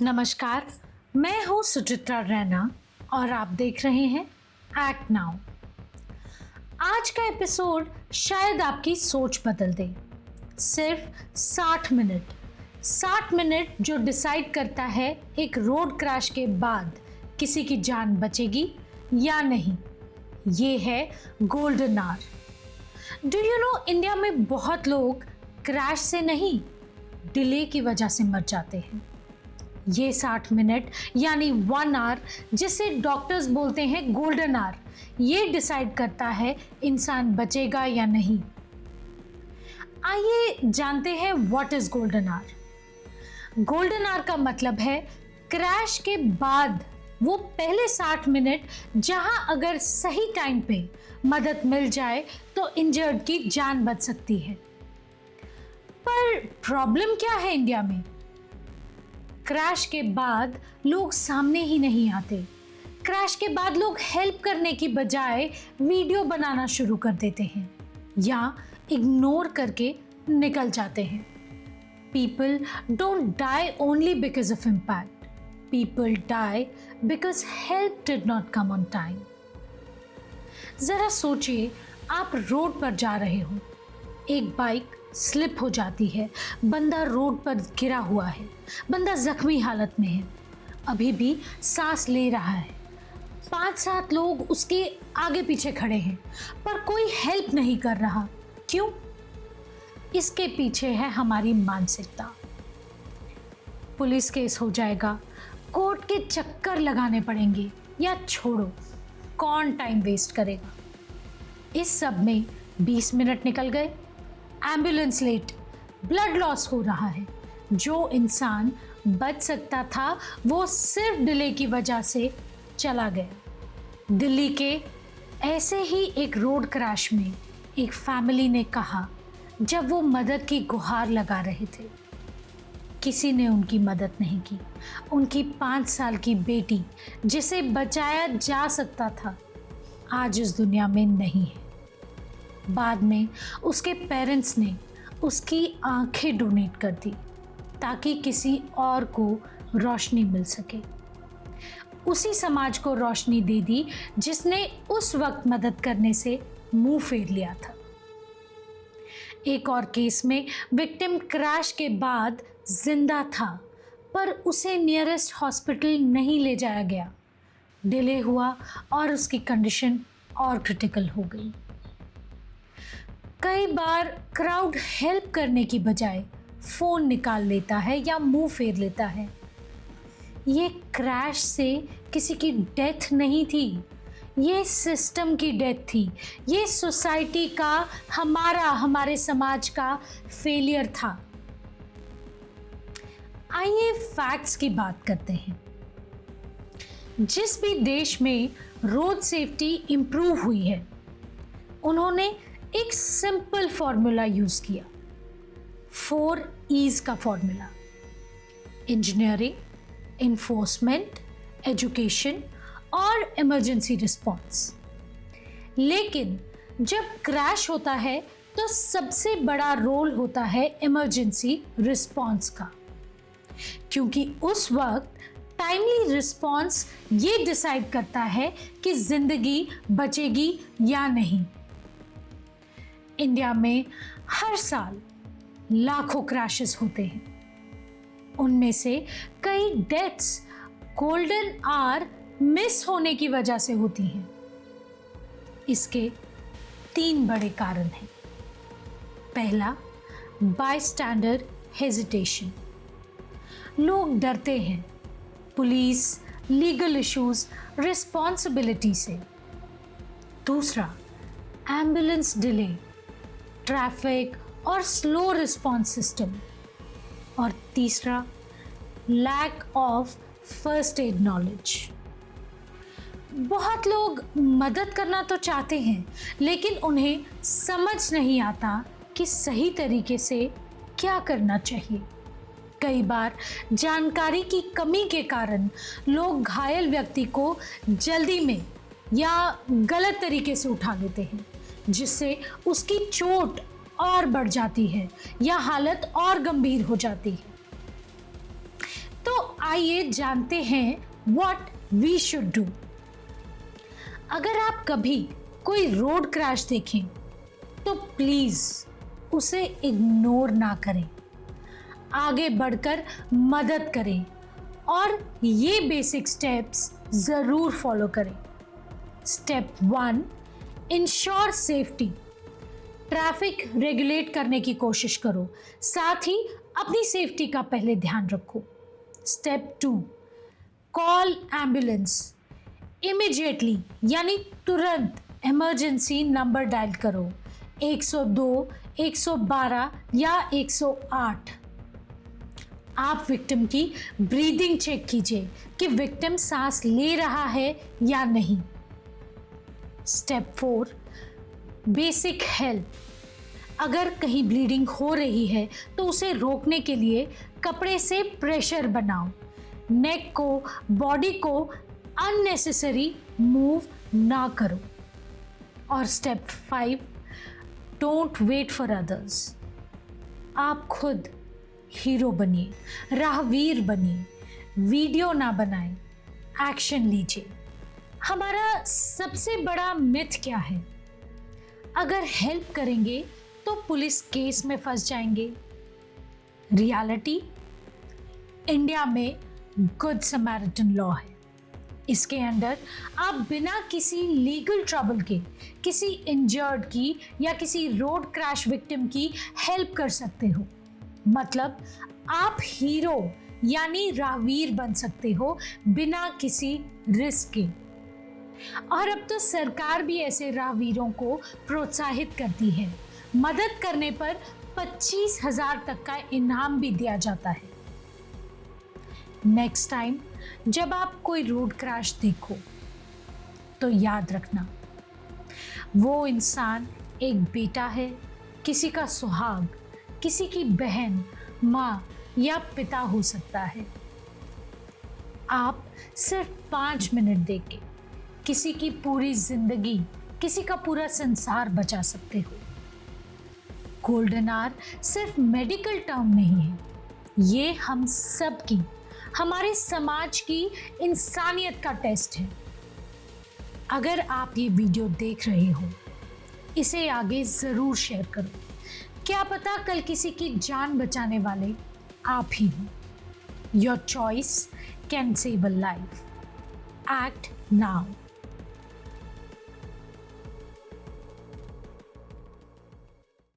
नमस्कार, मैं हूँ सुचित्रा रैना और आप देख रहे हैं एक्ट नाउ। आज का एपिसोड शायद आपकी सोच बदल दे। सिर्फ 60 मिनट जो डिसाइड करता है एक रोड क्रैश के बाद किसी की जान बचेगी या नहीं। ये है golden hour. Do you know, India में बहुत लोग क्रैश से नहीं, डिले की वजह से मर जाते हैं। ये 60 मिनट यानी 1 आवर, जिसे डॉक्टर्स बोलते हैं गोल्डन आवर, ये डिसाइड करता है इंसान बचेगा या नहीं। आइए जानते हैं what is golden hour. Golden hour का मतलब है क्रैश के बाद वो पहले 60 मिनट जहां अगर सही टाइम पे मदद मिल जाए तो इंजर्ड की जान बच सकती है। पर प्रॉब्लम क्या है इंडिया में? क्रैश के बाद लोग सामने ही नहीं आते। क्रैश के बाद लोग हेल्प करने की बजाय वीडियो बनाना शुरू कर देते हैं या इग्नोर करके निकल जाते हैं। People don't die only because of impact, people die because help did not come on time. जरा सोचिए, आप रोड पर जा रहे हो, एक बाइक स्लिप हो जाती है, बंदा रोड पर गिरा हुआ है, बंदा जख्मी हालत में है, अभी भी सांस ले रहा है। 5-7 लोग उसके आगे पीछे खड़े हैं पर कोई हेल्प नहीं कर रहा। क्यों? इसके पीछे है हमारी मानसिकता। पुलिस केस हो जाएगा, कोर्ट के चक्कर लगाने पड़ेंगे, या छोड़ो, कौन टाइम वेस्ट करेगा। इस सब में 20 मिनट निकल गए, एम्बुलेंस लेट, ब्लड लॉस हो रहा है। जो इंसान बच सकता था वो सिर्फ डिले की वजह से चला गया। दिल्ली के ऐसे ही एक रोड क्रैश में एक फैमिली ने कहा, जब वो मदद की गुहार लगा रहे थे, किसी ने उनकी मदद नहीं की। उनकी 5 साल की बेटी, जिसे बचाया जा सकता था, आज इस दुनिया में नहीं है। बाद में उसके पेरेंट्स ने उसकी आंखें डोनेट कर दी ताकि किसी और को रोशनी मिल सके। उसी समाज को रोशनी दे दी जिसने उस वक्त मदद करने से मुंह फेर लिया था। एक और केस में विक्टिम क्रैश के बाद जिंदा था पर उसे नियरेस्ट हॉस्पिटल नहीं ले जाया गया। डिले हुआ और उसकी कंडीशन और क्रिटिकल हो गई। कई बार क्राउड हेल्प करने की बजाय फ़ोन निकाल लेता है या मुंह फेर लेता है। ये क्रैश से किसी की डेथ नहीं थी, ये सिस्टम की डेथ थी। ये सोसाइटी का, हमारे समाज का फेलियर था। आइए फैक्ट्स की बात करते हैं। जिस भी देश में रोड सेफ्टी इंप्रूव हुई है, उन्होंने एक सिंपल फॉर्मूला यूज किया, 4 E's का फॉर्मूला: इंजीनियरिंग, इन्फोर्समेंट, एजुकेशन और इमरजेंसी रिस्पॉन्स। लेकिन जब क्रैश होता है तो सबसे बड़ा रोल होता है इमरजेंसी रिस्पॉन्स का, क्योंकि उस वक्त टाइमली रिस्पॉन्स ये डिसाइड करता है कि जिंदगी बचेगी या नहीं। इंडिया में हर साल लाखों क्रैशेस होते हैं। उनमें से कई डेथ्स गोल्डन आवर मिस होने की वजह से होती हैं। इसके 3 बड़े कारण हैं। पहला, बायस्टैंडर हेजिटेशन। लोग डरते हैं पुलिस, लीगल इश्यूज, रिस्पॉन्सिबिलिटी से। दूसरा, एम्बुलेंस डिले, ट्रैफिक और स्लो रिस्पॉन्स सिस्टम। और तीसरा, lack of first aid knowledge. बहुत लोग मदद करना तो चाहते हैं, लेकिन उन्हें समझ नहीं आता कि सही तरीके से क्या करना चाहिए। कई बार जानकारी की कमी के कारण लोग घायल व्यक्ति को जल्दी में या गलत तरीके से उठा लेते हैं, जिससे उसकी चोट और बढ़ जाती है या हालत और गंभीर हो जाती है। तो आइए जानते हैं व्हाट वी शुड डू। अगर आप कभी कोई रोड क्रैश देखें तो प्लीज उसे इग्नोर ना करें, आगे बढ़कर मदद करें और ये बेसिक स्टेप्स ज़रूर फॉलो करें। Step 1, ensure safety. Traffic regulate करने की कोशिश करो, साथ ही अपनी सेफ्टी का पहले ध्यान रखो। Step 2, call ambulance. इमीडिएटली यानी तुरंत इमरजेंसी नंबर डायल करो, 102, 112 या 108। आप विक्टिम की ब्रीदिंग चेक कीजिए कि विक्टिम सांस ले रहा है या नहीं। Step 4, basic help. अगर कहीं ब्लीडिंग हो रही है तो उसे रोकने के लिए कपड़े से प्रेशर बनाओ, नेक को, बॉडी को अननेसेसरी मूव ना करो। और step 5, don't wait for others. आप खुद हीरो बनिए, राहवीर बनिए, वीडियो ना बनाएं, एक्शन लीजिए। हमारा सबसे बड़ा मिथ क्या है? अगर हेल्प करेंगे तो पुलिस केस में फंस जाएंगे। रियलिटी, इंडिया में गुड समैरिटन लॉ है। इसके अंडर आप बिना किसी लीगल ट्रबल के किसी इंजर्ड की या किसी रोड क्रैश विक्टिम की हेल्प कर सकते हो। मतलब आप हीरो यानी राहवीर बन सकते हो बिना किसी रिस्क के। और अब तो सरकार भी ऐसे राहवीरों को प्रोत्साहित करती है। मदद करने पर 25,000 तक का इनाम भी दिया जाता है। नेक्स्ट टाइम जब आप कोई रोड क्रैश देखो तो याद रखना, वो इंसान एक बेटा है, किसी का सुहाग, किसी की बहन, माँ या पिता हो सकता है। आप सिर्फ 5 मिनट देके किसी की पूरी जिंदगी, किसी का पूरा संसार बचा सकते हो। गोल्डन आवर सिर्फ मेडिकल टर्म नहीं है, ये हम सब की, हमारे समाज की इंसानियत का टेस्ट है। अगर आप ये वीडियो देख रहे हो, इसे आगे ज़रूर शेयर करो। क्या पता कल किसी की जान बचाने वाले आप ही हो। Your choice can save a life. Act now.